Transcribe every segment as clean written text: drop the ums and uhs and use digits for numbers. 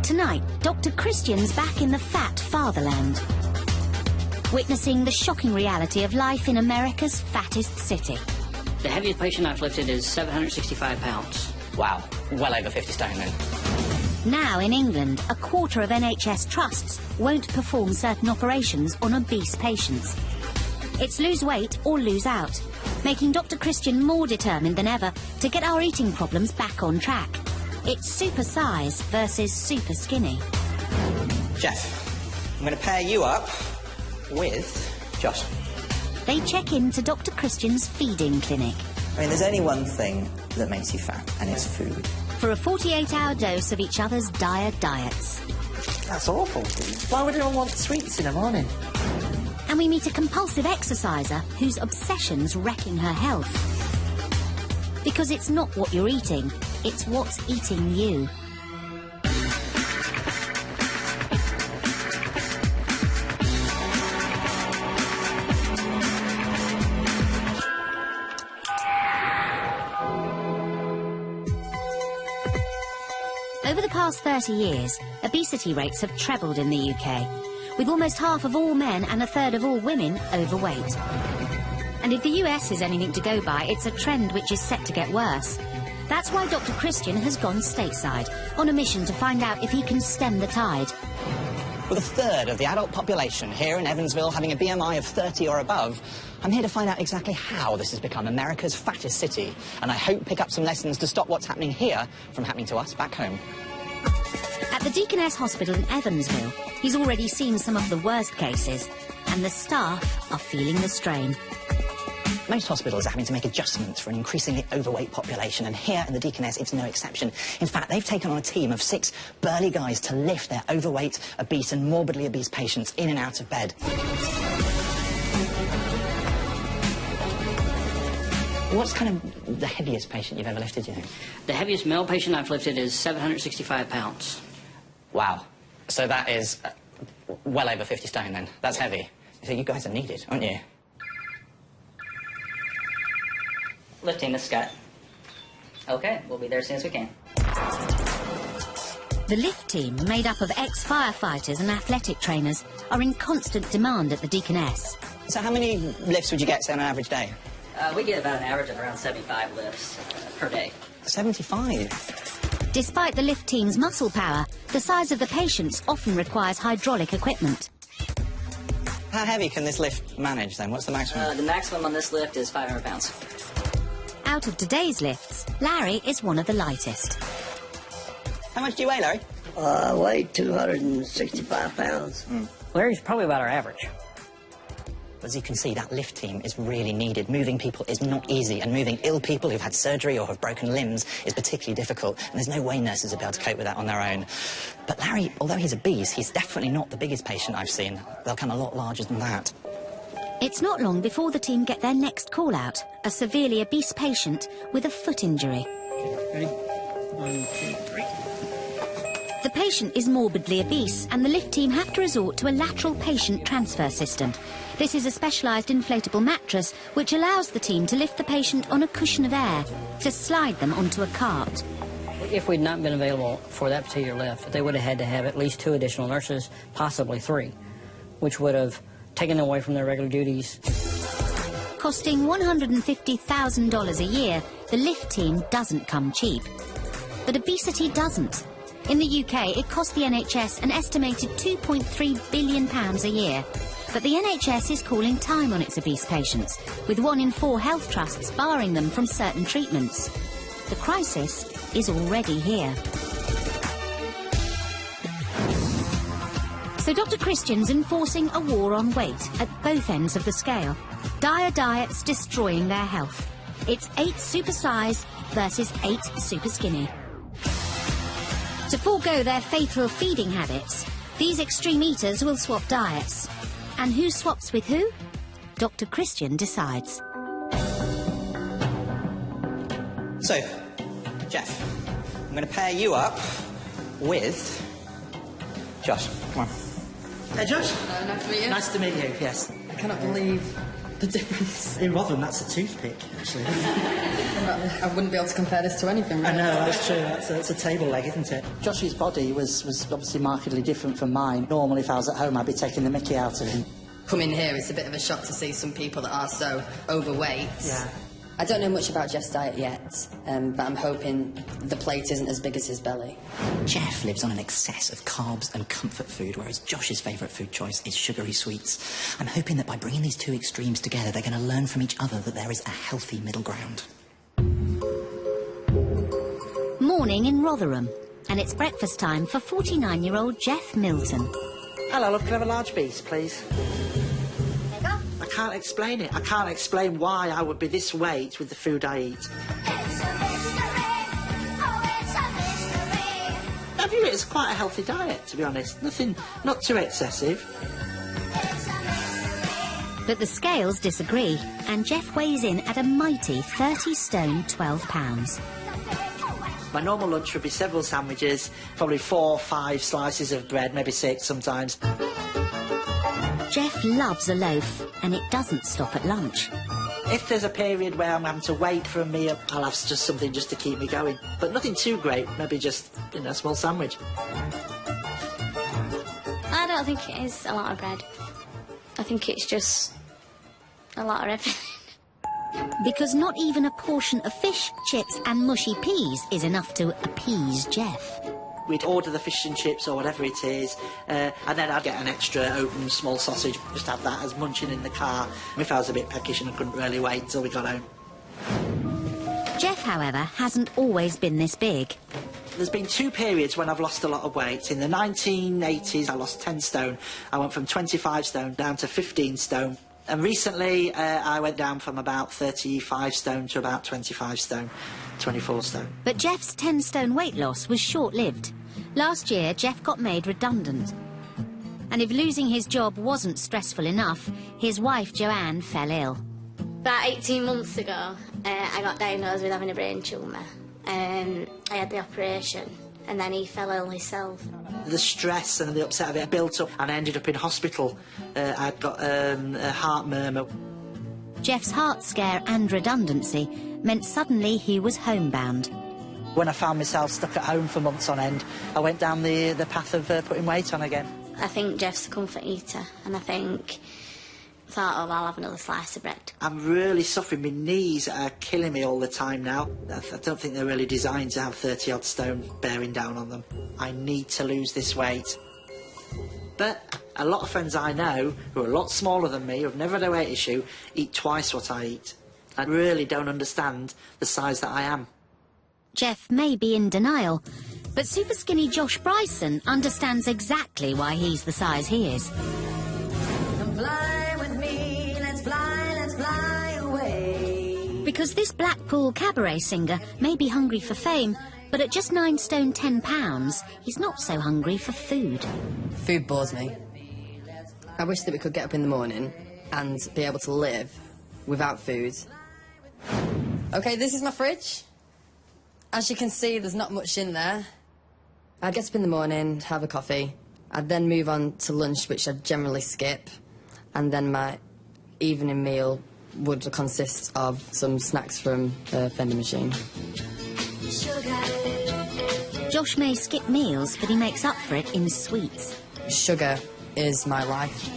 Tonight, Dr. Christian's back in the fat fatherland, witnessing the shocking reality of life in America's fattest city. The heaviest patient I've lifted is 765 pounds. Wow, well over 50 stone then. Now in England, a quarter of NHS trusts won't perform certain operations on obese patients. It's lose weight or lose out, making Dr. Christian more determined than ever to get our eating problems back on track. It's Supersize versus Superskinny. Jeff, I'm going to pair you up with Josh. They check in to Dr. Christian's feeding clinic. I mean, there's only one thing that makes you fat, and it's food. For a 48-hour dose of each other's dire diets. That's awful. Why would anyone want sweets in the morning? And we meet a compulsive exerciser whose obsession's wrecking her health. Because it's not what you're eating, it's what's eating you. Over the past 30 years, obesity rates have trebled in the UK, with almost half of all men and a third of all women overweight. And if the US is anything to go by, it's a trend which is set to get worse. That's why Dr. Christian has gone stateside, on a mission to find out if he can stem the tide. With a third of the adult population here in Evansville having a BMI of 30 or above, I'm here to find out exactly how this has become America's fattest city, and I hope pick up some lessons to stop what's happening here from happening to us back home. At the Deaconess Hospital in Evansville, he's already seen some of the worst cases, and the staff are feeling the strain. Most hospitals are having to make adjustments for an increasingly overweight population, and here in the Deaconess it's no exception. In fact, they've taken on a team of 6 burly guys to lift their overweight, obese and morbidly obese patients in and out of bed. What's kind of the heaviest patient you've ever lifted, you think? The heaviest male patient I've lifted is 765 pounds. Wow. So that is well over 50 stone then. That's heavy. So you guys are needed, aren't you? Lifting this guy. Okay, we'll be there as soon as we can. The lift team, made up of ex-firefighters and athletic trainers, are in constant demand at the Deaconess. So how many lifts would you get, say, on an average day? We get about an average of around 75 lifts per day. 75? Despite the lift team's muscle power, the size of the patients often requires hydraulic equipment. How heavy can this lift manage, then? What's the maximum? The maximum on this lift is 500 pounds. Out of today's lifts, Larry is one of the lightest. How much do you weigh, Larry? I weigh 265 pounds. Larry's probably about our average. As you can see, that lift team is really needed. Moving people is not easy, and moving ill people who've had surgery or have broken limbs is particularly difficult, and there's no way nurses will be able to cope with that on their own. But Larry, although he's obese, he's definitely not the biggest patient I've seen. They'll come a lot larger than that. It's not long before the team get their next call-out, a severely obese patient with a foot injury. Ready? 1, 2, 3. The patient is morbidly obese, and the lift team have to resort to a lateral patient transfer system. This is a specialised inflatable mattress which allows the team to lift the patient on a cushion of air to slide them onto a cart. If we'd not been available for that particular lift, they would have had to have at least 2 additional nurses, possibly 3, which would have taken them away from their regular duties. Costing $150,000 a year, the lift team doesn't come cheap. But obesity doesn't. In the UK, it costs the NHS an estimated £2.3 billion a year. But the NHS is calling time on its obese patients, with 1 in 4 health trusts barring them from certain treatments. The crisis is already here. So Dr. Christian's enforcing a war on weight at both ends of the scale. Dire diets destroying their health. It's 8 Supersize versus 8 Superskinny. To forego their fatal feeding habits, these extreme eaters will swap diets. And who swaps with who? Dr. Christian decides. So, Jeff, I'm going to pair you up with Josh. Come on. Hey, Josh. Nice to meet you. Nice to meet you, yes. I cannot believe the difference. In Rotherham, that's a toothpick, actually. I wouldn't be able to compare this to anything, really. I know, that's true. That's a table leg, isn't it? Josh's body was obviously markedly different from mine. Normally, if I was at home, I'd be taking the mickey out of him. Coming here, it's a bit of a shock to see some people that are so overweight. Yeah. I don't know much about Jeff's diet yet, but I'm hoping the plate isn't as big as his belly. Jeff lives on an excess of carbs and comfort food, whereas Josh's favourite food choice is sugary sweets. I'm hoping that by bringing these two extremes together, they're going to learn from each other that there is a healthy middle ground. Morning in Rotherham, and it's breakfast time for 49-year-old Jeff Milton. Hello, love, can I have a large piece, please? I can't explain it. I can't explain why I would be this weight with the food I eat. I view it as quite a healthy diet, to be honest. Not too excessive. But the scales disagree, and Jeff weighs in at a mighty 30 stone 12 pounds. My normal lunch would be several sandwiches, probably 4 or 5 slices of bread, maybe 6 sometimes. Jeff loves a loaf, and it doesn't stop at lunch. If there's a period where I'm having to wait for a meal, I'll have just something just to keep me going. But nothing too great, maybe just, a small sandwich. I don't think it is a lot of bread. I think it's just a lot of everything. Because not even a portion of fish, chips and mushy peas is enough to appease Jeff. We'd order the fish and chips or whatever it is, and then I'd get an extra open small sausage, just have that as munching in the car, if I was a bit peckish and I couldn't really wait until we got home. Jeff, however, hasn't always been this big. There's been 2 periods when I've lost a lot of weight. In the 1980s, I lost 10 stone. I went from 25 stone down to 15 stone. And recently, I went down from about 35 stone to about 25 stone, 24 stone. But Jeff's 10-stone weight loss was short-lived. Last year, Jeff got made redundant. And if losing his job wasn't stressful enough, his wife, Joanne, fell ill. About 18 months ago, I got diagnosed with having a brain tumour. I had the operation, and then he fell ill himself. The stress and the upset of it built up, and I ended up in hospital. I'd got a heart murmur. Jeff's heart scare and redundancy meant suddenly he was homebound. When I found myself stuck at home for months on end, I went down the path of putting weight on again. I think Jeff's a comfort eater, and I thought, oh, I'll have another slice of bread. I'm really suffering. My knees are killing me all the time now. I don't think they're really designed to have 30-odd stone bearing down on them. I need to lose this weight. But a lot of friends I know, who are a lot smaller than me, who have never had a weight issue, eat twice what I eat. I really don't understand the size that I am. Jeff may be in denial, but super skinny Josh Bryson understands exactly why he's the size he is. Come fly with me, let's fly away. Because this Blackpool cabaret singer may be hungry for fame, but at just 9 stone 10 pounds, he's not so hungry for food. Food bores me. I wish that we could get up in the morning and be able to live without food. OK, this is my fridge. As you can see, there's not much in there. I'd get up in the morning, have a coffee. I'd then move on to lunch, which I'd generally skip. And then my evening meal would consist of some snacks from the vending machine. Josh may skip meals, but he makes up for it in sweets. Sugar is my life.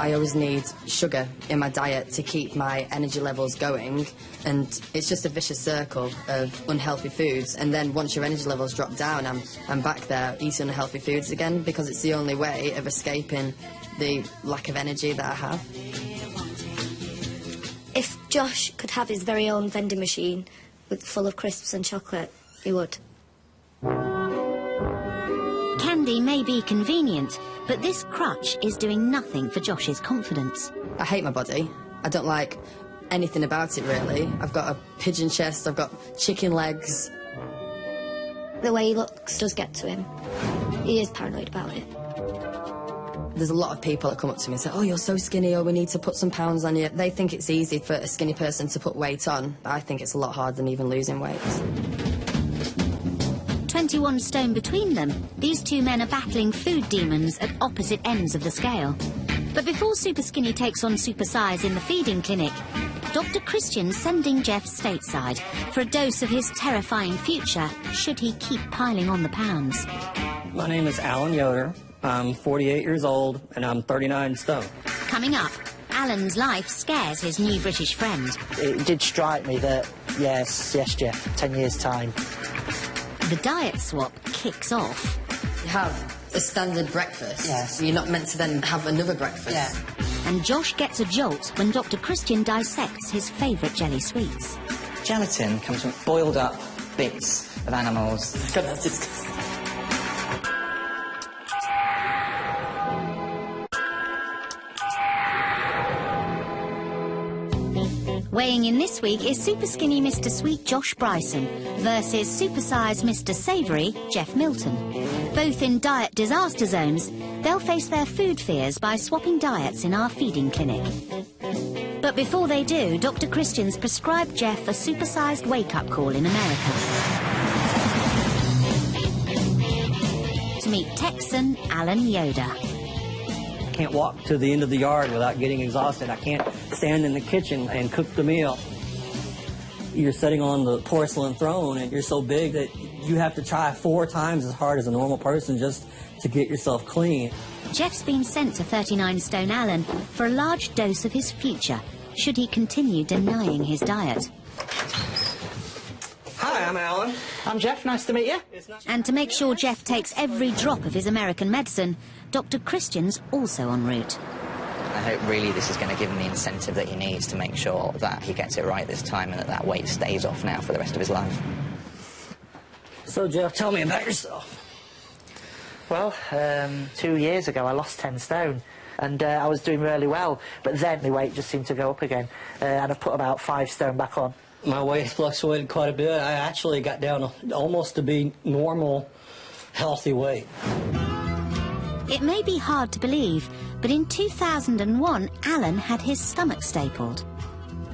I always need sugar in my diet to keep my energy levels going, and it's just a vicious circle of unhealthy foods. And then once your energy levels drop down, I'm back there eating unhealthy foods again, because it's the only way of escaping the lack of energy that I have. If Josh could have his very own vending machine full of crisps and chocolate, he would. Candy may be convenient, but this crutch is doing nothing for Josh's confidence. I hate my body. I don't like anything about it, really. I've got a pigeon chest, I've got chicken legs. The way he looks does get to him. He is paranoid about it. There's a lot of people that come up to me and say, oh, you're so skinny, or we need to put some pounds on you. They think it's easy for a skinny person to put weight on. I think it's a lot harder than even losing weight. 21 stone between them, these two men are battling food demons at opposite ends of the scale. But before Superskinny takes on Supersize in the feeding clinic, Dr. Christian's sending Jeff stateside for a dose of his terrifying future should he keep piling on the pounds. My name is Alan Yoder. I'm 48 years old and I'm 39 stone. Coming up, Alan's life scares his new British friend. It did strike me that, yes, Jeff, 10 years' time. The diet swap kicks off. You have a standard breakfast. Yes. You're not meant to then have another breakfast. Yeah. And Josh gets a jolt when Dr. Christian dissects his favourite jelly sweets. Gelatin comes from boiled up bits of animals. God, that's disgusting. Weighing in this week is Superskinny Mr. Sweet Josh Bryson versus Supersize Mr. Savoury Jeff Milton. Both in diet disaster zones, they'll face their food fears by swapping diets in our feeding clinic. But before they do, Dr. Christian's prescribed Jeff a supersized wake-up call in America. To meet Texan Alan Yoder. I can't walk to the end of the yard without getting exhausted. I can't stand in the kitchen and cook the meal. You're sitting on the porcelain throne and you're so big that you have to try 4 times as hard as a normal person just to get yourself clean. Jeff's been sent to 39 stone Alan for a large dose of his future, should he continue denying his diet. Hi, I'm Alan. I'm Jeff, nice to meet you. And to make sure Jeff takes every drop of his American medicine, Dr. Christian's also en route. I hope really this is going to give him the incentive that he needs to make sure that he gets it right this time and that weight stays off now for the rest of his life. So, Jeff, tell me about yourself. Well, 2 years ago I lost 10 stone and I was doing really well, but then my weight just seemed to go up again and I've put about 5 stone back on. My weight fluctuated quite a bit. I actually got down almost to be normal, healthy weight. It may be hard to believe, but in 2001, Alan had his stomach stapled.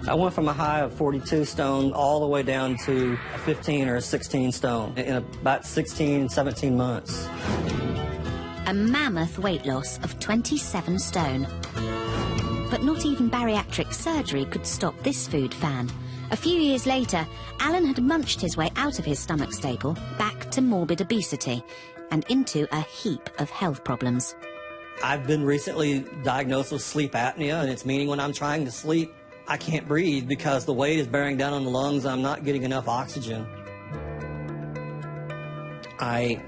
I went from a high of 42 stone all the way down to 15 or 16 stone in about 16, 17 months. A mammoth weight loss of 27 stone. But not even bariatric surgery could stop this food fan. A few years later, Alan had munched his way out of his stomach staple, back to morbid obesity, and into a heap of health problems. I've been recently diagnosed with sleep apnea, and it's meaning when I'm trying to sleep, I can't breathe because the weight is bearing down on the lungs. I'm not getting enough oxygen. I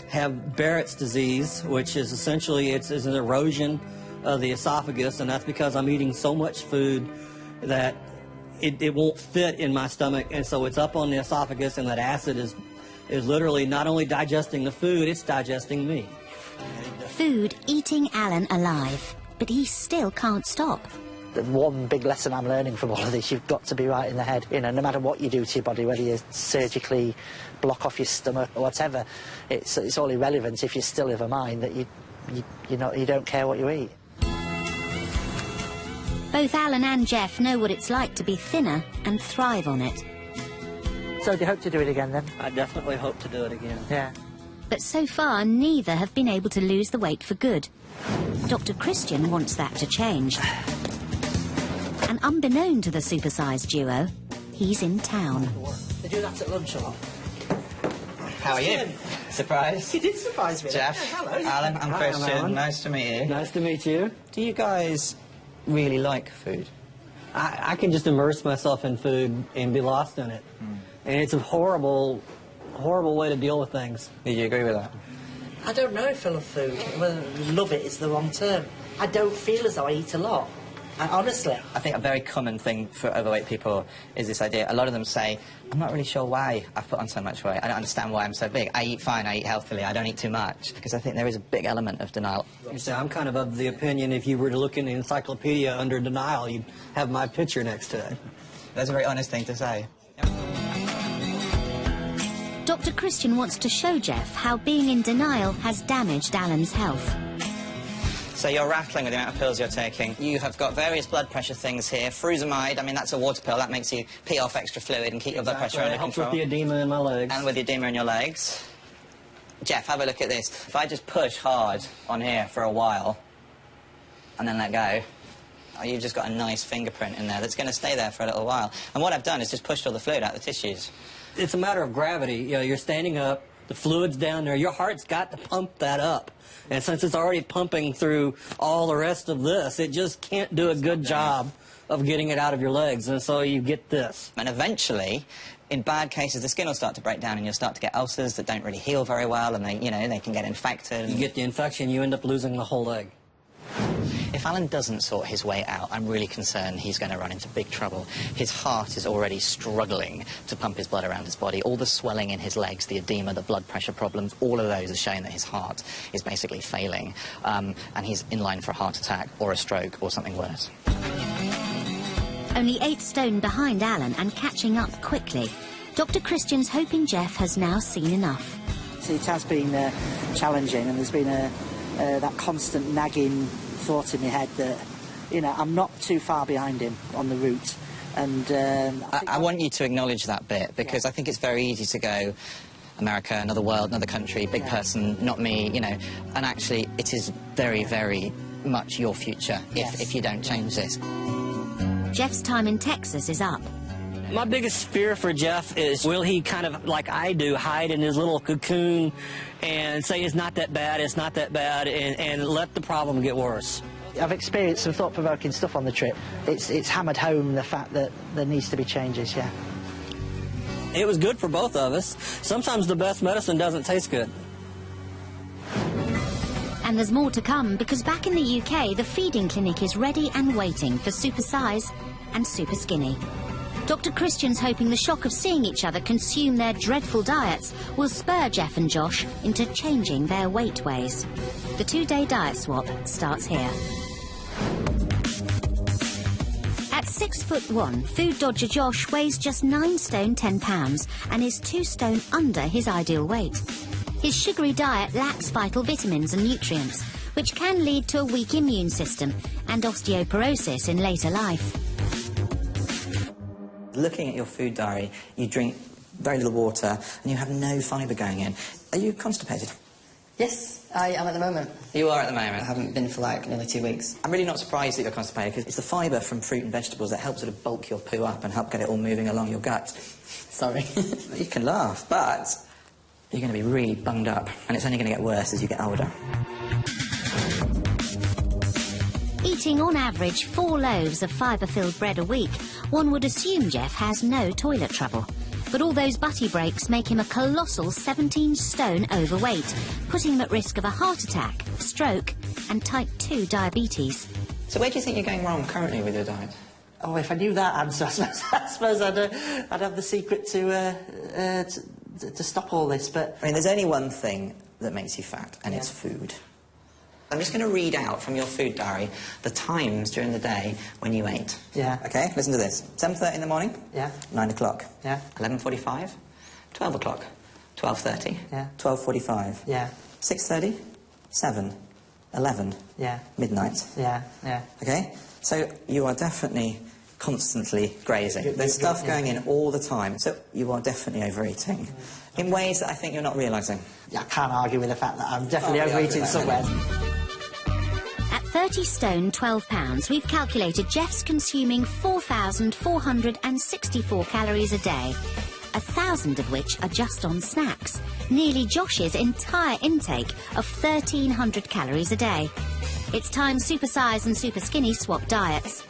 have Barrett's disease, which is essentially it's an erosion of the esophagus, and that's because I'm eating so much food that it won't fit in my stomach, and so it's up on the esophagus, and that acid is literally not only digesting the food, it's digesting me. Food eating Alan alive, but he still can't stop. The one big lesson I'm learning from all of this, you've got to be right in the head. You know, no matter what you do to your body, whether you surgically block off your stomach or whatever, it's all irrelevant if you're still of a mind that you don't care what you eat. Both Alan and Jeff know what it's like to be thinner and thrive on it. So do you hope to do it again then? I definitely hope to do it again. Yeah. But so far, neither have been able to lose the weight for good. Dr. Christian wants that to change. And unbeknown to the supersized duo, he's in town. They do that at lunch a lot. How are you? Surprise? You did surprise me. Jeff, Yeah, hello. Alan, I'm Hi, Christian. I'm Alan. Nice to meet you. Nice to meet you. Do you guys really like food? I can just immerse myself in food and be lost in it. And it's a horrible, horrible way to deal with things. Do you agree with that? I don't know if I love food. Well, love it is the wrong term. I don't feel as though I eat a lot. Honestly. I think a very common thing for overweight people is this idea. A lot of them say, I'm not really sure why I've put on so much weight. I don't understand why I'm so big. I eat fine, I eat healthily, I don't eat too much. Because I think there is a big element of denial. You see, I'm kind of the opinion if you were to look in the encyclopedia under denial, you'd have my picture next to it. That's a very honest thing to say. Dr. Christian wants to show Jeff how being in denial has damaged Alan's health. So you're rattling with the amount of pills you're taking. You have got various blood pressure things here. Frusemide, I mean, that's a water pill. That makes you pee off extra fluid and keep your blood pressure under It helps control. with the edema in my legs. And with the edema in your legs. Jeff, have a look at this. If I just push hard on here for a while, and then let go, oh, you've just got a nice fingerprint in there that's going to stay there for a little while. And what I've done is just pushed all the fluid out of the tissues. It's a matter of gravity. You know, you're standing up, the fluid's down there, your heart's got to pump that up. And since it's already pumping through all the rest of this, it just can't do a good job of getting it out of your legs, and so you get this. And eventually, in bad cases, the skin will start to break down and you'll start to get ulcers that don't really heal very well, and they, you know, they can get infected. You get the infection, you end up losing the whole leg. If Alan doesn't sort his way out, I'm really concerned he's going to run into big trouble. His heart is already struggling to pump his blood around his body. All the swelling in his legs, the edema, the blood pressure problems, all of those are showing that his heart is basically failing, and he's in line for a heart attack or a stroke or something worse. Only 8 stone behind Alan and catching up quickly, Dr. Christian's hoping Jeff has now seen enough. See, it has been challenging, and there's been that constant nagging thought in my head that, you know, I'm not too far behind him on the route. And I want you to acknowledge that bit, because I think it's very easy to go, America, another world, another country, big person, not me, you know, and actually it is very, very much your future if you don't change this. Jeff's time in Texas is up. My biggest fear for Jeff is, will he kind of, like I do, hide in his little cocoon and say it's not that bad, and let the problem get worse? I've experienced some thought-provoking stuff on the trip. It's hammered home the fact that there needs to be changes, yeah. It was good for both of us. Sometimes the best medicine doesn't taste good. And there's more to come, because back in the UK, the feeding clinic is ready and waiting for Supersize and Superskinny. Dr. Christian's hoping the shock of seeing each other consume their dreadful diets will spur Jeff and Josh into changing their weight ways. The 2-day diet swap starts here. At 6'1", food dodger Josh weighs just 9 stone 10 pounds and is 2 stone under his ideal weight. His sugary diet lacks vital vitamins and nutrients, which can lead to a weak immune system and osteoporosis in later life. Looking at your food diary, you drink very little water and you have no fibre going in. Are you constipated? Yes, I am at the moment. You are at the moment? I haven't been for like nearly 2 weeks. I'm really not surprised that you're constipated, because it's the fibre from fruit and vegetables that helps sort of bulk your poo up and help get it all moving along your gut. Sorry. You can laugh, but you're going to be really bunged up, and it's only going to get worse as you get older. Eating on average 4 loaves of fibre-filled bread a week, one would assume Jeff has no toilet trouble. But all those butty breaks make him a colossal 17 stone overweight, putting him at risk of a heart attack, stroke and type 2 diabetes. So where do you think you're going wrong currently with your diet? Oh, if I knew that answer, I suppose I'd have the secret to stop all this, but... I mean, there's only one thing that makes you fat, and it's food. I'm just going to read out from your food diary the times during the day when you ate. Yeah. OK, listen to this. 7:30 in the morning. Yeah. 9 o'clock. Yeah. 11:45. 12 o'clock. 12:30. Yeah. 12:45. Yeah. 6:30. 7. 11. Yeah. Midnight. Yeah, yeah. OK? So you are definitely constantly grazing. There's stuff going in all the time, so you are definitely overeating in ways that I think you're not realising. Yeah, I can't argue with the fact that I'm definitely overeating somewhere. At 30 stone 12 pounds, we've calculated Jeff's consuming 4,464 calories a day, 1,000 of which are just on snacks, nearly Josh's entire intake of 1,300 calories a day. It's time Supersize and Superskinny swap diets.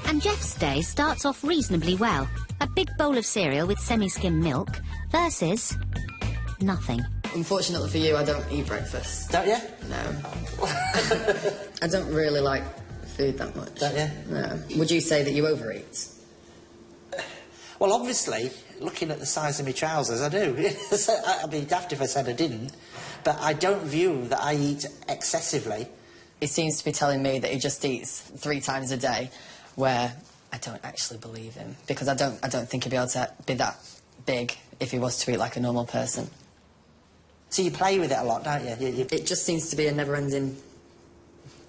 And Jeff's day starts off reasonably well. A big bowl of cereal with semi-skim milk versus nothing. Unfortunately for you, I don't eat breakfast. Don't you? No. I don't really like food that much. Don't you? No. Would you say that you overeat? Well, obviously, looking at the size of my trousers, I do. I'd be daft if I said I didn't. But I don't view that I eat excessively. He seems to be telling me that he just eats 3 times a day, where I don't actually believe him, because I don't think he'd be able to be that big if he was to eat like a normal person. So you play with it a lot, don't you? It just seems to be a never-ending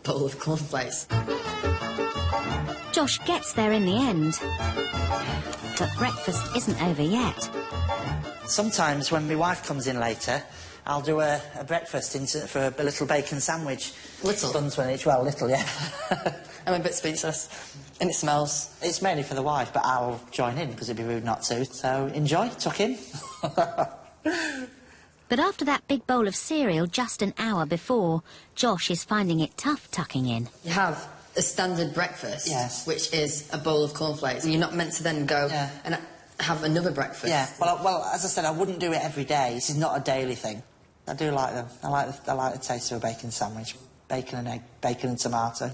bowl of cornflakes. Josh gets there in the end. But breakfast isn't over yet. Sometimes when my wife comes in later, I'll do a breakfast for a little bacon sandwich. Little? Buns one each. Well, little, yeah. I'm a bit speechless. And it smells. It's mainly for the wife, but I'll join in because it'd be rude not to. So enjoy, tuck in. But after that big bowl of cereal just an hour before, Josh is finding it tough tucking in. You have a standard breakfast, yes, which is a bowl of cornflakes, and you're not meant to then go and have another breakfast. Yeah, well, as I said, I wouldn't do it every day. This is not a daily thing. I do like them. I like the taste of a bacon sandwich. Bacon and egg, bacon and tomato.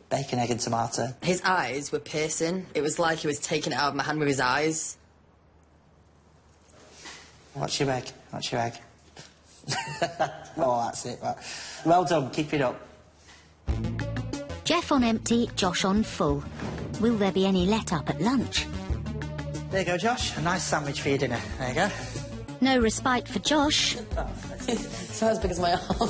Bacon, egg and tomato. His eyes were piercing. It was like he was taking it out of my hand with his eyes. What's your egg? What's your egg? Oh, that's it. Well done, keep it up. Jeff on empty, Josh on full. Will there be any let-up at lunch? There you go, Josh. A nice sandwich for your dinner. There you go. No respite for Josh. It's not as big as my arm.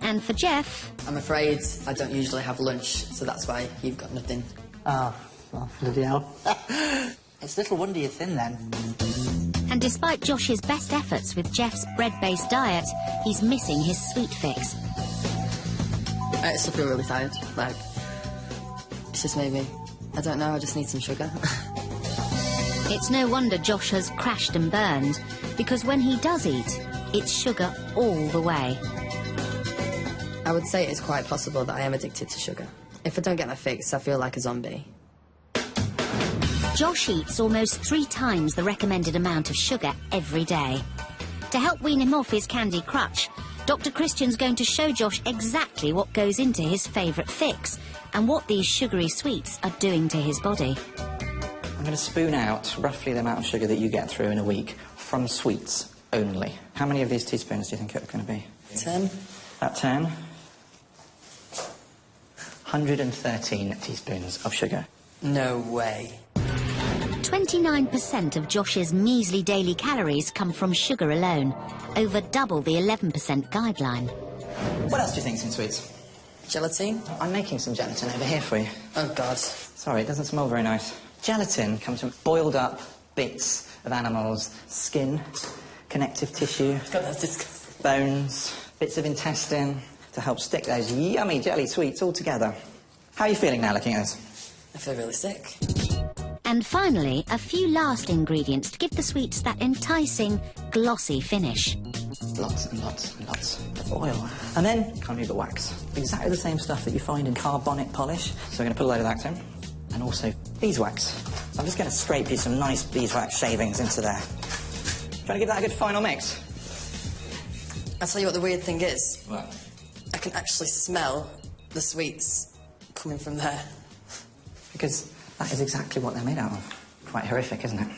And for Jeff... I'm afraid I don't usually have lunch, so that's why you've got nothing. Oh, well, bloody hell. It's little wonder you're thin, then. And despite Josh's best efforts with Jeff's bread-based diet, he's missing his sweet fix. I actually feel really tired. Like, it's just maybe... I don't know, I just need some sugar. It's no wonder Josh has crashed and burned, because when he does eat, it's sugar all the way. I would say it's quite possible that I am addicted to sugar. If I don't get my fix, I feel like a zombie. Josh eats almost 3 times the recommended amount of sugar every day. To help wean him off his candy crutch, Dr. Christian's going to show Josh exactly what goes into his favourite fix and what these sugary sweets are doing to his body. I'm going to spoon out roughly the amount of sugar that you get through in a week from sweets only. How many of these teaspoons do you think it's going to be? 10. About 10. 113 teaspoons of sugar. No way. 29% of Josh's measly daily calories come from sugar alone, over double the 11% guideline. What else do you think's in sweets? Gelatine? I'm making some gelatin over here for you. Oh, God. Sorry, it doesn't smell very nice. Gelatin comes from boiled up bits of animals' skin, connective tissue, God, that's disgusting. bones, bits of intestine, to help stick those yummy jelly sweets all together. How are you feeling now looking at this? I feel really sick. And finally, a few last ingredients to give the sweets that enticing, glossy finish. Lots and lots and lots of oil. And then, can't leave the wax. Exactly the same stuff that you find in carbonic polish. So we're going to put a load of that in. And also beeswax. So I'm just going to scrape you some nice beeswax shavings into there. Trying to give that a good final mix. I'll tell you what the weird thing is. What? I can actually smell the sweets coming from there. Because that is exactly what they're made out of. Quite horrific, isn't it?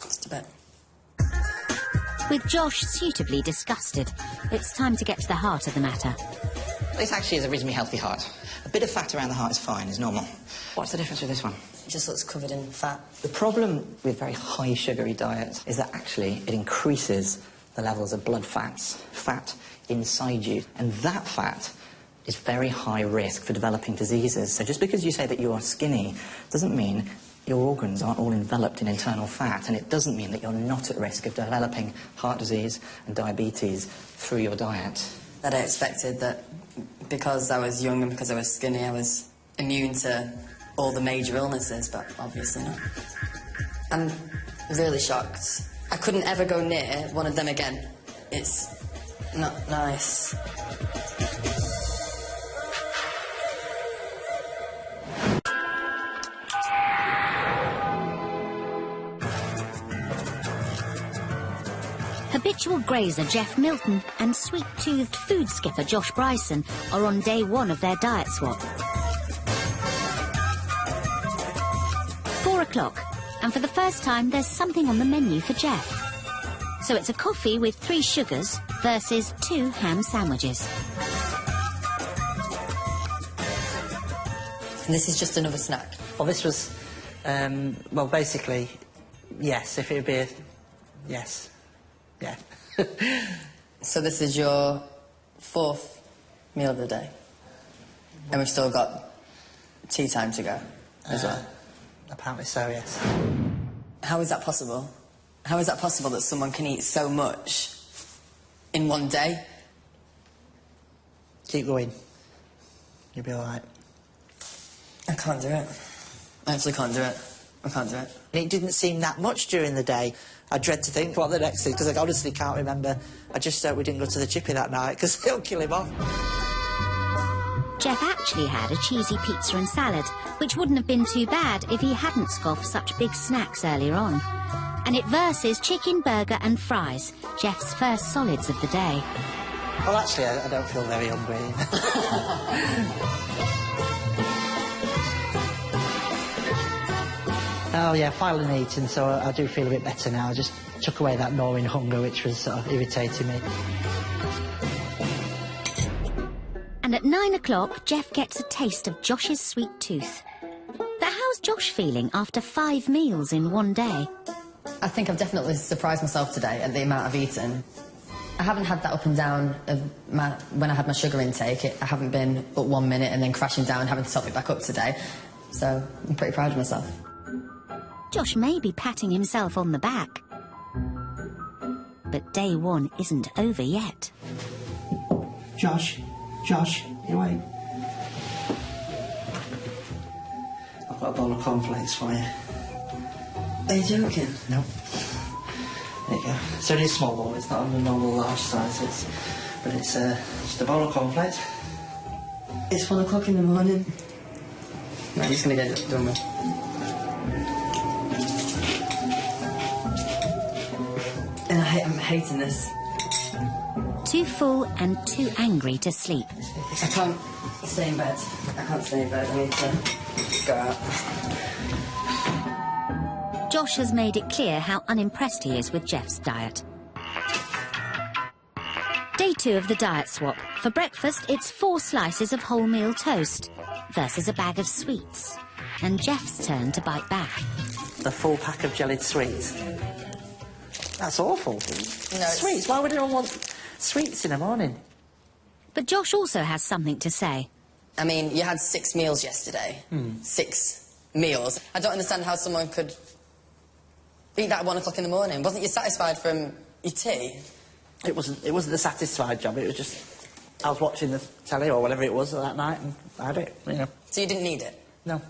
Just a bit. With Josh suitably disgusted, it's time to get to the heart of the matter. This actually is a reasonably healthy heart. A bit of fat around the heart is fine, is normal. What's the difference with this one? It just looks covered in fat. The problem with very high sugary diets is that actually it increases the levels of blood fat inside you. And that fat is very high risk for developing diseases. So just because you say that you are skinny doesn't mean your organs aren't all enveloped in internal fat, and it doesn't mean that you're not at risk of developing heart disease and diabetes through your diet. That I expected that because I was young and because I was skinny, I was immune to all the major illnesses, but obviously not. I'm really shocked. I couldn't ever go near one of them again. It's not nice. Habitual grazer Jeff Milton and sweet-toothed food skipper Josh Bryson are on day 1 of their diet swap. 4 o'clock, and for the first time there's something on the menu for Jeff. So it's a coffee with 3 sugars versus 2 ham sandwiches. And this is just another snack. Well, this was, well, basically, yes, if it would be a... yes. Yeah. So this is your 4th meal of the day? And we've still got tea time to go as well? Apparently so, yes. How is that possible? How is that possible that someone can eat so much in one day. Keep going. You'll be all right. I can't do it. I actually can't do it. I can't do it. It didn't seem that much during the day. I dread to think what the next thing, because I honestly can't remember. I just hope we didn't go to the chippy that night, because they'll kill him off. Jeff actually had a cheesy pizza and salad, which wouldn't have been too bad if he hadn't scoffed such big snacks earlier on. And it versus chicken, burger and fries, Jeff's first solids of the day. Well, actually, I don't feel very hungry. Oh, yeah, finally eating, so I do feel a bit better now. I just took away that gnawing hunger, which was sort of irritating me. And at 9 o'clock, Jeff gets a taste of Josh's sweet tooth. But how's Josh feeling after 5 meals in one day? I think I've definitely surprised myself today at the amount I've eaten. I haven't had that up and down of when I had my sugar intake. I haven't been up 1 minute and then crashing down and having to top it back up today. So I'm pretty proud of myself. Josh may be patting himself on the back. But day 1 isn't over yet. Josh, you awake? I've got a bowl of cornflakes for you. Are you joking? No. There you go. It's only a small bowl, it's not on the normal large size, but it's just a bowl of cornflakes. It's 1 o'clock in the morning. Right, I'm just going to get it done with. And I'm hating this. Too full and too angry to sleep. I can't stay in bed. I need to go out. Josh has made it clear how unimpressed he is with Jeff's diet. Day 2 of the diet swap. For breakfast, it's 4 slices of wholemeal toast versus a bag of sweets. And Jeff's turn to bite back. A full pack of jellied sweets. That's awful. No, sweets? Why would anyone want sweets in the morning? But Josh also has something to say. I mean, you had 6 meals yesterday. 6 meals. I don't understand how someone could eat that at 1 o'clock in the morning. Wasn't you satisfied from your tea? It wasn't the satisfied job. It was just I was watching the telly or whatever it was that night and I had it, you know. So you didn't need it? No.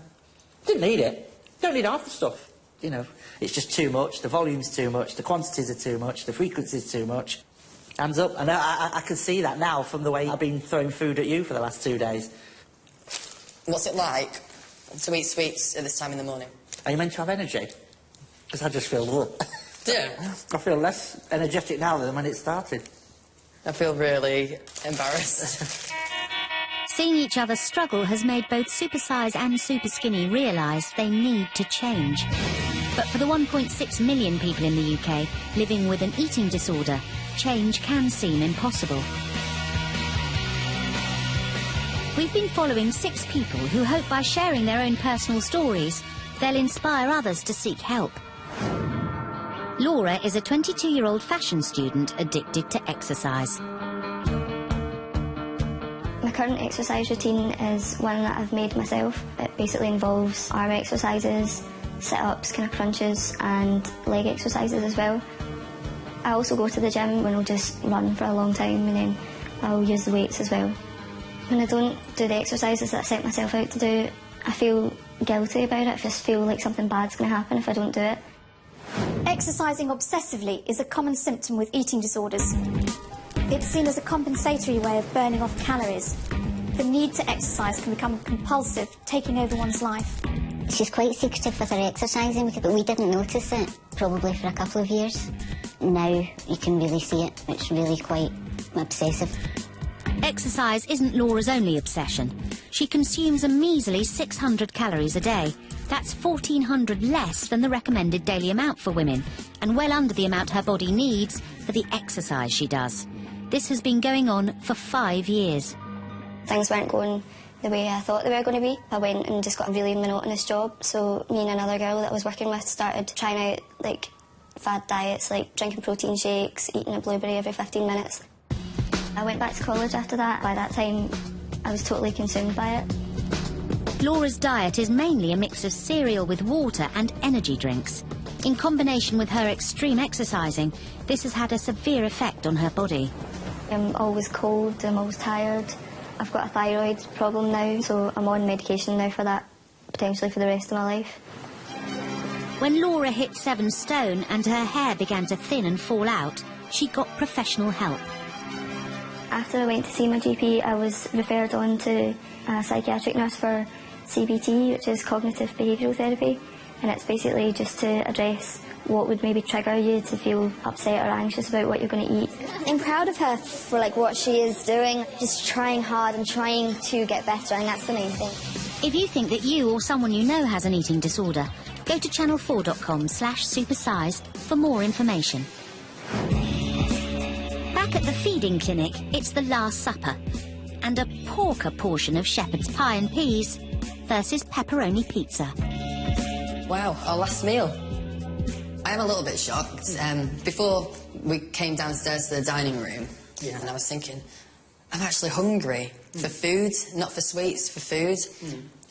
Didn't need it. Don't need half the stuff. You know, it's just too much. The volume's too much. The quantities are too much. The frequency's too much. Hands up. And I can see that now from the way I've been throwing food at you for the last 2 days. What's it like to eat sweets at this time in the morning? Are you meant to have energy? Because I just feel... Do you? I feel less energetic now than when it started. I feel really embarrassed. Seeing each other struggle has made both Supersize and Superskinny realise they need to change. But for the 1.6 million people in the UK living with an eating disorder, change can seem impossible. We've been following 6 people who hope by sharing their own personal stories, they'll inspire others to seek help. Laura is a 22-year-old fashion student addicted to exercise. My current exercise routine is one that I've made myself. It basically involves arm exercises, sit-ups, kind of crunches and leg exercises as well. I also go to the gym when I'll just run for a long time and then I'll use the weights as well. When I don't do the exercises that I set myself out to do, I feel guilty about it. I just feel like something bad's going to happen if I don't do it. Exercising obsessively is a common symptom with eating disorders. It's seen as a compensatory way of burning off calories. The need to exercise can become compulsive, taking over one's life. She's quite secretive with her exercising, but we didn't notice it, probably for a couple of years. Now you can really see it. It's really quite obsessive. Exercise isn't Laura's only obsession. She consumes a measly 600 calories a day. That's 1,400 less than the recommended daily amount for women, and well under the amount her body needs for the exercise she does. This has been going on for 5 years. Things weren't going the way I thought they were going to be. I went and just got a really monotonous job, so me and another girl that I was working with started trying out, like, fad diets, like drinking protein shakes, eating a blueberry every 15 minutes. I went back to college after that. By that time, I was totally consumed by it. Laura's diet is mainly a mix of cereal with water and energy drinks. In combination with her extreme exercising, this has had a severe effect on her body. I'm always cold, I'm always tired. I've got a thyroid problem now, so I'm on medication now for that, potentially for the rest of my life. When Laura hit 7 stone and her hair began to thin and fall out, she got professional help. After I went to see my GP, I was referred on to a psychiatric nurse for CBT, which is cognitive behavioural therapy, and it's basically just to address what would maybe trigger you to feel upset or anxious about what you're going to eat. I'm proud of her for what she is doing, just trying hard and trying to get better, and that's the main thing. If you think that you or someone you know has an eating disorder, go to channel4.com/supersize for more information. Back at the feeding clinic, it's the Last Supper, and a porker portion of shepherd's pie and peas versus pepperoni pizza. Wow, our last meal. I am a little bit shocked. Before we came downstairs to the dining room, and I was thinking, I'm actually hungry for food, not for sweets, for food.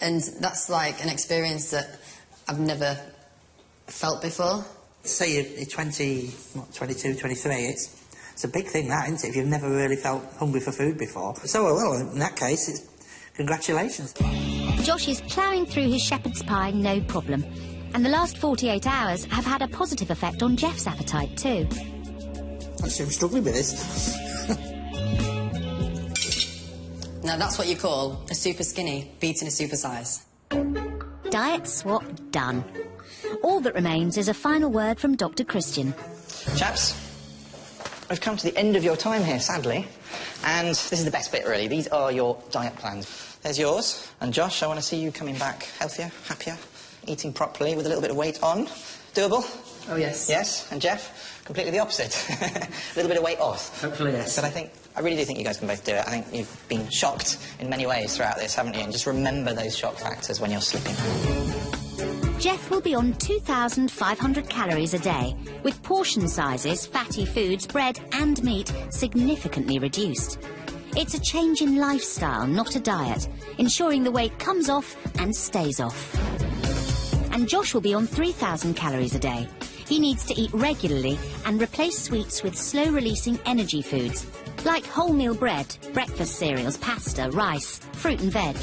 And that's like an experience that I've never felt before. Say you're 22, 23, it's a big thing, that, isn't it, if you've never really felt hungry for food before. So, well, in that case, it's congratulations. Josh is ploughing through his shepherd's pie, no problem. And the last 48 hours have had a positive effect on Jeff's appetite, too. Actually, I'm struggling with this. Now, that's what you call a super skinny beating a supersize. Diet swap done. All that remains is a final word from Dr. Christian. Chaps, we've come to the end of your time here, sadly. And this is the best bit, really. These are your diet plans. There's yours. And Josh, I want to see you coming back healthier, happier, eating properly with a little bit of weight on. Doable? Oh, yes. Yes. And Jeff, completely the opposite. A little bit of weight off. Hopefully, yes. But I really do think you guys can both do it. I think you've been shocked in many ways throughout this, haven't you? And just remember those shock factors when you're slipping. Jeff will be on 2,500 calories a day, with portion sizes, fatty foods, bread and meat significantly reduced. It's a change in lifestyle, not a diet, ensuring the weight comes off and stays off. And Josh will be on 3,000 calories a day. He needs to eat regularly and replace sweets with slow-releasing energy foods, like wholemeal bread, breakfast cereals, pasta, rice, fruit and veg.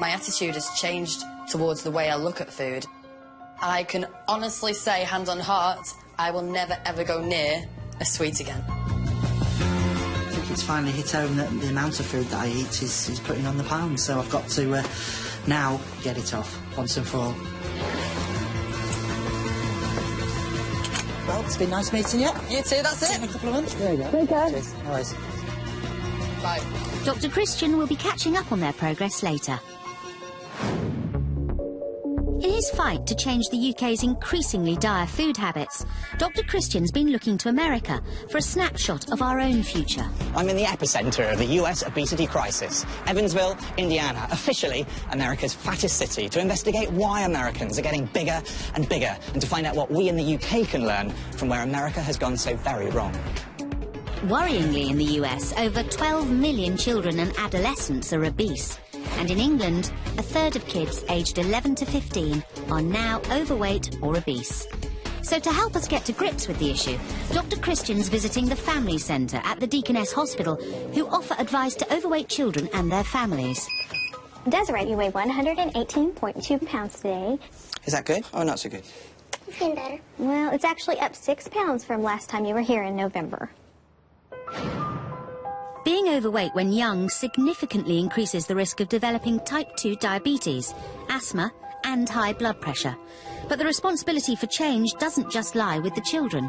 My attitude has changed towards the way I look at food. I can honestly say, hand on heart, I will never ever go near a sweet again. I think it's finally hit home that the amount of food that I eat is putting on the pounds, so I've got to now get it off once and for all. Well, it's been nice meeting you. You too, that's it. In a couple of months. There you go. Take care. Cheers. No worries. Bye. Dr. Christian will be catching up on their progress later. In his fight to change the UK's increasingly dire food habits, Dr. Christian's been looking to America for a snapshot of our own future. I'm in the epicentre of the US obesity crisis, Evansville, Indiana, officially America's fattest city, to investigate why Americans are getting bigger and bigger, and to find out what we in the UK can learn from where America has gone so very wrong. Worryingly, in the US, over 12 million children and adolescents are obese. And in England, a third of kids aged 11 to 15 are now overweight or obese. So to help us get to grips with the issue, Dr. Christian's visiting the Family Centre at the Deaconess Hospital, who offer advice to overweight children and their families. Desiree, you weigh 118.2 pounds today. Is that good or not so good? It's getting better. Well, it's actually up 6 pounds from last time you were here in November. Being overweight when young significantly increases the risk of developing type 2 diabetes, asthma and high blood pressure. But the responsibility for change doesn't just lie with the children.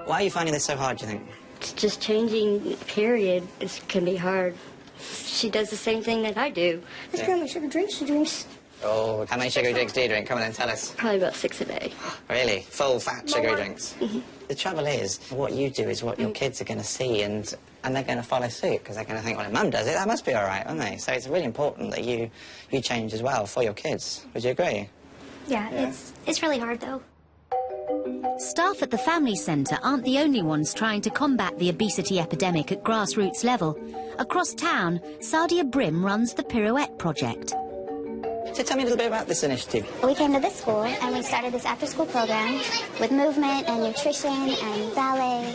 Why are you finding this so hard, do you think? It's just changing, period. It can be hard. She does the same thing that I do. That's how much sugar drinks she drinks. Oh, how many sugary drinks do you drink? Come on then, tell us. Probably about 6 a day. Really? Full fat sugary drinks? The trouble is, what you do is what your kids are going to see, and they're going to follow suit, because they're going to think, well, if Mum does it, that must be all right, aren't they? So it's really important that you change as well for your kids. Would you agree? Yeah. It's really hard, though. Staff at the Family Centre aren't the only ones trying to combat the obesity epidemic at grassroots level. Across town, Sadia Brim runs the Pirouette Project. So tell me a little bit about this initiative. We came to this school and we started this after-school program with movement and nutrition and ballet.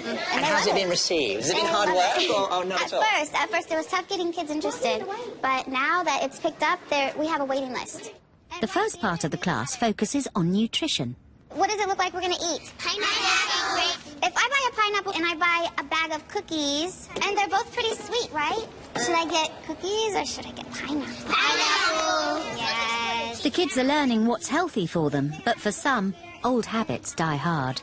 How's it been received? Has it been hard work or not at all? At first it was tough getting kids interested, but now that it's picked up, we have a waiting list. The first part of the class focuses on nutrition. What does it look like we're going to eat? Pineapple. If I buy a pineapple and I buy a bag of cookies, and they're both pretty sweet, right? Should I get cookies or should I get pineapple? Pineapple! Yes. The kids are learning what's healthy for them, but for some, old habits die hard.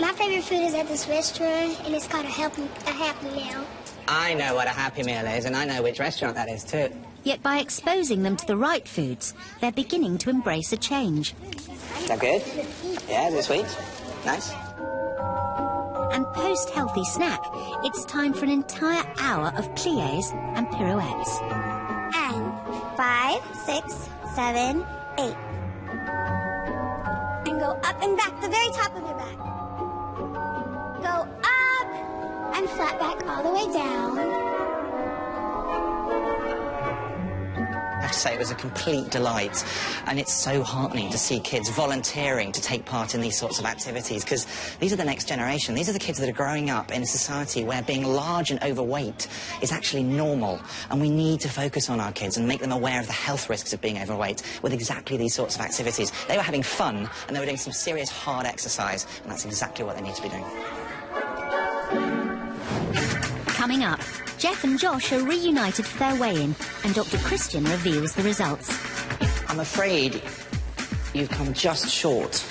My favorite food is at this restaurant, and it's called a Happy Meal. I know what a Happy Meal is, and I know which restaurant that is too. Yet by exposing them to the right foods, they're beginning to embrace a change. Is that good? Yeah, is it sweet? Nice. And post-healthy snack, it's time for an entire hour of pliés and pirouettes. And 5, 6, 7, 8. And go up and back, the very top of your back. Go up and flat back all the way down. I have to say, it was a complete delight, and it's so heartening to see kids volunteering to take part in these sorts of activities, because these are the next generation. These are the kids that are growing up in a society where being large and overweight is actually normal, and we need to focus on our kids and make them aware of the health risks of being overweight with exactly these sorts of activities. They were having fun, and they were doing some serious hard exercise, and that's exactly what they need to be doing. Coming up, Jeff and Josh are reunited for their weigh-in, and Dr. Christian reveals the results. I'm afraid you've come just short.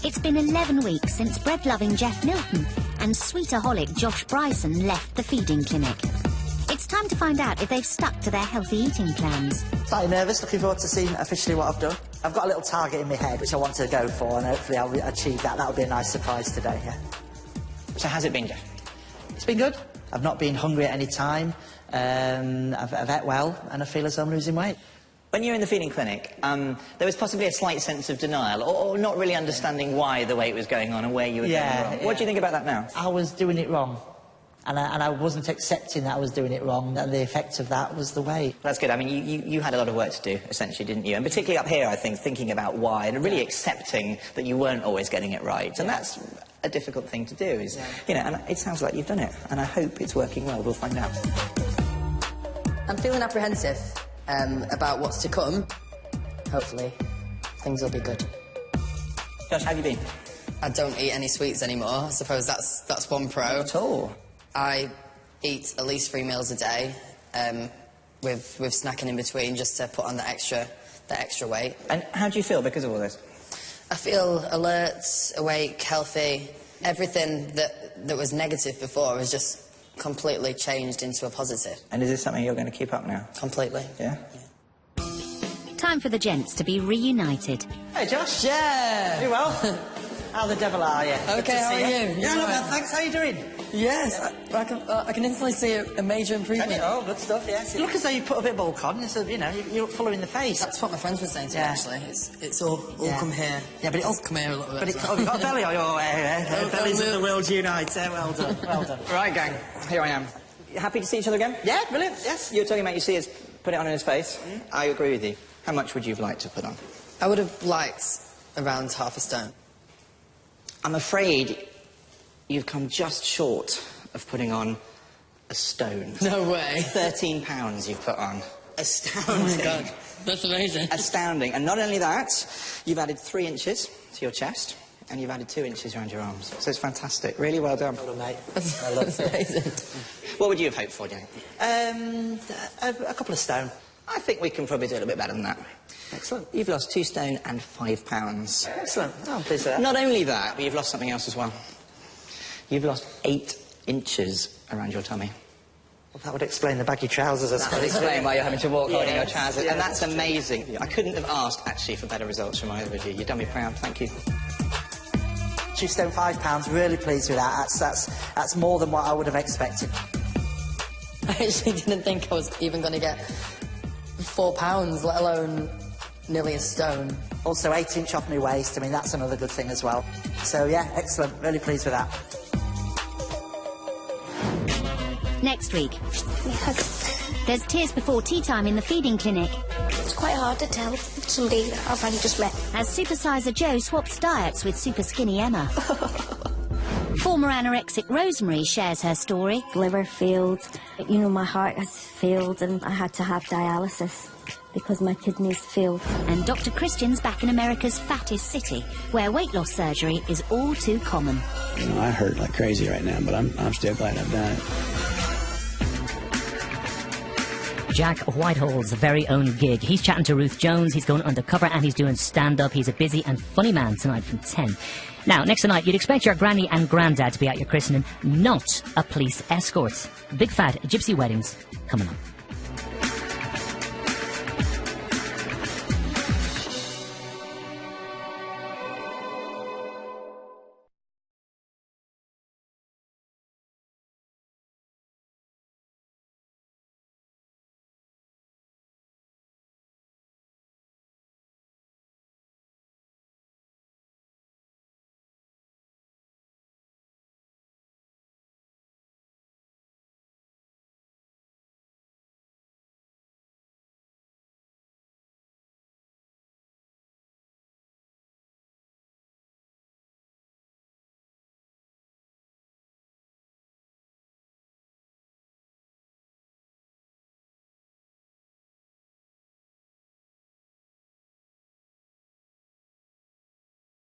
It's been 11 weeks since bread-loving Jeff Milton and sweetaholic Josh Bryson left the feeding clinic. It's time to find out if they've stuck to their healthy eating plans. Slightly nervous, looking forward to seeing officially what I've done. I've got a little target in my head which I want to go for, and hopefully I'll achieve that. That'll be a nice surprise today, yeah. So how's it been, Jeff? It's been good. I've not been hungry at any time. I've ate well, and I feel as though I'm losing weight. When you were in the feeding clinic, there was possibly a slight sense of denial, or not really understanding why the weight was going on and where you were going wrong. What do you think about that now? I was doing it wrong. And I wasn't accepting that I was doing it wrong, and the effect of that was the weight. That's good. I mean, you had a lot of work to do, essentially, didn't you? And particularly up here, I think, thinking about why, and really accepting that you weren't always getting it right. And that's a difficult thing to do, is, you know, and it sounds like you've done it. And I hope it's working well. We'll find out. I'm feeling apprehensive about what's to come. Hopefully, things will be good. Josh, how have you been? I don't eat any sweets anymore. I suppose that's one pro. Not at all. I eat at least 3 meals a day, with snacking in between, just to put on the extra weight. And how do you feel because of all this? I feel alert, awake, healthy. Everything that was negative before was just completely changed into a positive. And is this something you're going to keep up now? Completely. Yeah? Time for the gents to be reunited. Hey, Josh. Yeah! You well? How the devil are you? Okay, how are you? Yeah, not bad, thanks. How are you doing? Yes, I can instantly see a major improvement. Oh, good stuff, yes. You look as though you put a bit of bulk on, so, you know, you look fuller in the face. That's what my friends were saying to me, actually. It's all come here. Yeah, but it's... come here a little bit. But it's... Oh, you've got a belly on your... bellies of the world unite. Well done, well done. Right, gang, here I am. You happy to see each other again? Yeah, brilliant, yes. You were talking about you see us put it on in his face. I agree with you. How much would you have liked to put on? I would have liked around half a stone. I'm afraid you've come just short of putting on a stone. No way. 13 pounds you've put on. Astounding. Oh my God, that's amazing. Astounding. And not only that, you've added 3 inches to your chest, and you've added 2 inches around your arms. So it's fantastic. Really well done. Well done, mate. That's amazing. What would you have hoped for, Jane? A couple of stone. I think we can probably do a little bit better than that. Excellent. You've lost 2 stone and 5 pounds. Excellent. Oh, I'm pleased with that. Not only that, but you've lost something else as well. You've lost 8 inches around your tummy. Well, that would explain the baggy trousers, I suppose. That would explain why you're having to walk holding your trousers. Yeah, and that's amazing. I couldn't have asked, actually, for better results from either of you. You've done me proud. Thank you. 2 stone, 5 pounds. Really pleased with that. That's more than what I would have expected. I actually didn't think I was even going to get 4 pounds, let alone nearly a stone. Also 8-inch off my waist. I mean, that's another good thing as well. So, yeah, excellent. Really pleased with that. Next week, there's tears before tea time in the feeding clinic. It's quite hard to tell somebody that I've only just met. As Supersizer Joe swaps diets with Superskinny Emma. Former anorexic Rosemary shares her story. Liver failed. You know, my heart has failed and I had to have dialysis because my kidneys failed. And Dr. Christian's back in America's fattest city, where weight loss surgery is all too common. You know, I hurt like crazy right now, but I'm still glad I've done it. Jack Whitehall's very own gig. He's chatting to Ruth Jones, he's going undercover and he's doing stand-up. He's a busy and funny man tonight from 10. Now, next tonight, you'd expect your granny and granddad to be at your christening, not a police escort. Big fat gypsy weddings coming up.